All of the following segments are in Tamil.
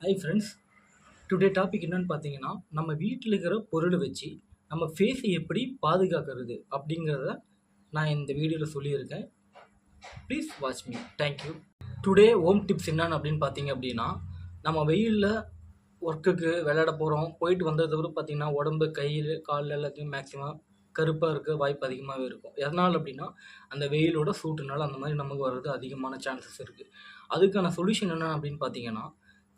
ஹை ஃப்ரெண்ட்ஸ், டுடே டாபிக் என்னன்னு பார்த்தீங்கன்னா, நம்ம வீட்டில் இருக்கிற பொருளை வச்சு நம்ம ஃபேஸை எப்படி பாதுகாக்கிறது அப்படிங்கிறத நான் இந்த வீடியோவில் சொல்லியிருக்கேன். Please watch me. Thank you. Today home tips என்னன்னு அப்படின்னு பார்த்தீங்க அப்படின்னா, நம்ம வெயிலில் ஒர்க்குக்கு விளையாட போகிறோம், போயிட்டு வந்ததுக்கப்புறம் பார்த்தீங்கன்னா உடம்பு, கை, கால் எல்லாத்தையும் மேக்ஸிமம் கருப்பாக இருக்க வாய்ப்பு அதிகமாகவே இருக்கும். எதனால் அப்படின்னா, அந்த வெயிலோட சூட்டுனால அந்த மாதிரி நமக்கு வர்றது அதிகமான சான்சஸ் இருக்குது. அதுக்கான சொல்யூஷன் என்ன அப்படின்னு பார்த்தீங்கன்னா,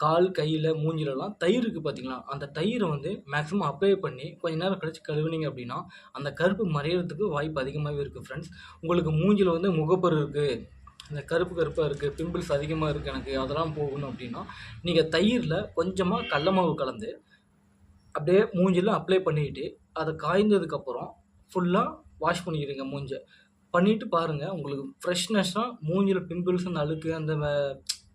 கால், கையில், மூஞ்சிலலாம் தயிர் இருக்குது பார்த்தீங்களா, அந்த தயிரை மேக்ஸிமம் அப்ளை பண்ணி கொஞ்ச நேரம் கழிச்சு கழுவுனீங்க அப்படின்னா அந்த கருப்பு மறையிறதுக்கு வாய்ப்பு அதிகமாகவே இருக்குது ஃப்ரெண்ட்ஸ். உங்களுக்கு மூஞ்சில் முகப்பரு இருக்குது, இந்த கருப்பாக இருக்குது, பிம்பிள்ஸ் அதிகமாக இருக்குது, எனக்கு அதெல்லாம் போகணும் அப்படின்னா நீங்கள் தயிரில் கொஞ்சமாக கடல மாவு கலந்து அப்படியே மூஞ்சில் அப்ளை பண்ணிக்கிட்டு அதை காய்ந்ததுக்கப்புறம் ஃபுல்லாக வாஷ் பண்ணிக்கிறீங்க மூஞ்சை. பண்ணிவிட்டு பாருங்கள், உங்களுக்கு ஃப்ரெஷ்னஸ்ஸாக மூஞ்சில் பிம்பிள்ஸ், அந்த அழுக்கு,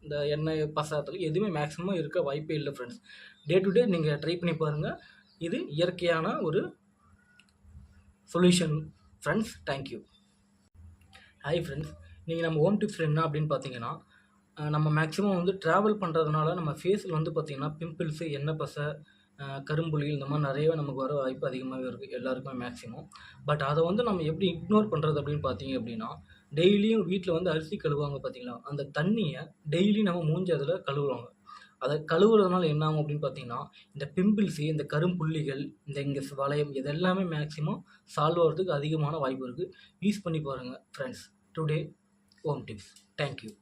இந்த எண்ணெய் பசத்தில் எதுவுமே மேக்ஸிமம் இருக்க வாய்ப்பே இல்லை ஃப்ரெண்ட்ஸ். டே டு டே நீங்கள் ட்ரை பண்ணி பாருங்கள். இது இயற்கையான ஒரு solution friends. Thank you. Hi friends, நீங்கள் நம்ம ஹோம் டிப்ஸ் என்ன அப்படின்னு பார்த்தீங்கன்னா, நம்ம மேக்ஸிமம் ட்ராவல் பண்ணுறதுனால நம்ம ஃபேஸில் பார்த்தீங்கன்னா பிம்பிள்ஸு, எண்ணெய் பசை, கரும்புள்ளி இந்த மாதிரி நிறையவே நமக்கு வர வாய்ப்பு அதிகமாகவே இருக்குது எல்லாருக்குமே மேக்ஸிமம். பட் அதை நம்ம எப்படி இக்னோர் பண்ணுறது அப்படின்னு பார்த்தீங்க அப்படின்னா, டெய்லியும் வீட்டில் அரிசி கழுவுவாங்க பார்த்தீங்களா, அந்த தண்ணியை டெய்லி நம்ம மூஞ்சி அதில் கழுவுவாங்க. அதை கழுவுறதுனால என்ன ஆகும் அப்படின்னு பார்த்தீங்கன்னா, இந்த பிம்பிள்ஸு, இந்த கரும்புள்ளிகள், இங்கே வளையம், இது எல்லாமே மேக்ஸிமம் சால்வ் ஆகிறதுக்கு அதிகமான வாய்ப்பு இருக்குது. யூஸ் பண்ணி பாருங்கள் friends. Today home tips. Thank you.